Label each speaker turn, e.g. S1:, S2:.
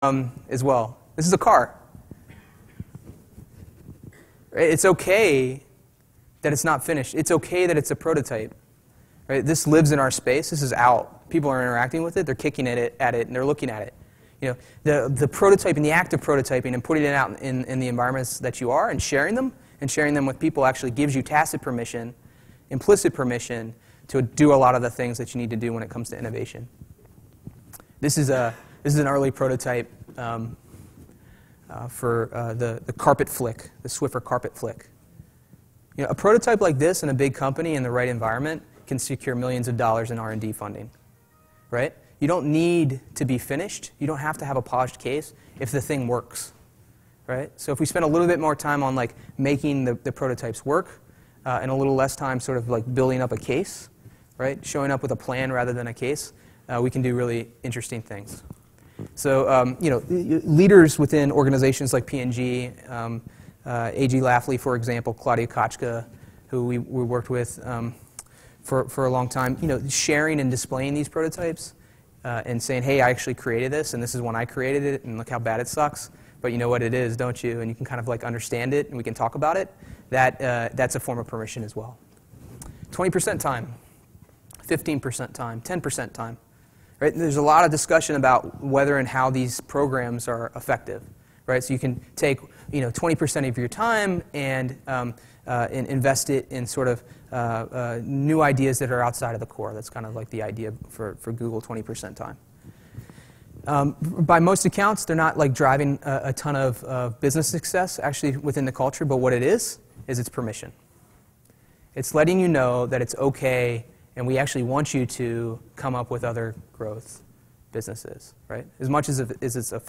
S1: as well. This is a car. Right? It's okay that it's not finished. It's okay that it's a prototype. Right? This lives in our space. This is out. People are interacting with it. They're kicking at it, and they're looking at it. You know, the prototyping, the act of prototyping and putting it out in the environments that you are and sharing them with people actually gives you tacit permission, implicit permission to do a lot of the things that you need to do when it comes to innovation. This is an early prototype for the carpet flick, the Swiffer carpet flick. You know, a prototype like this in a big company in the right environment can secure millions of dollars in R&D funding, right? You don't need to be finished. You don't have to have a polished case if the thing works, right? So if we spend a little bit more time on like making the prototypes work and a little less time sort of like building up a case, right? Showing up with a plan rather than a case, we can do really interesting things. So you know, leaders within organizations like P&G, A.G. Lafley, for example, Claudia Kochka, who we worked with for a long time, you know, sharing and displaying these prototypes and saying, hey, I actually created this, and this is when I created it, and look how bad it sucks. But you know what it is, don't you? And you can kind of like understand it, and we can talk about it. That's a form of permission as well. 20% time, 15% time, 10% time. Right? There's a lot of discussion about whether and how these programs are effective. Right? So you can take 20% of your time and invest it in sort of new ideas that are outside of the core. That's kind of like the idea for Google, 20% time. By most accounts, they're not like driving a ton of business success actually within the culture, but what it is it's permission. It's letting you know that it's okay and we actually want you to come up with other growth businesses, right? As much as it's effective.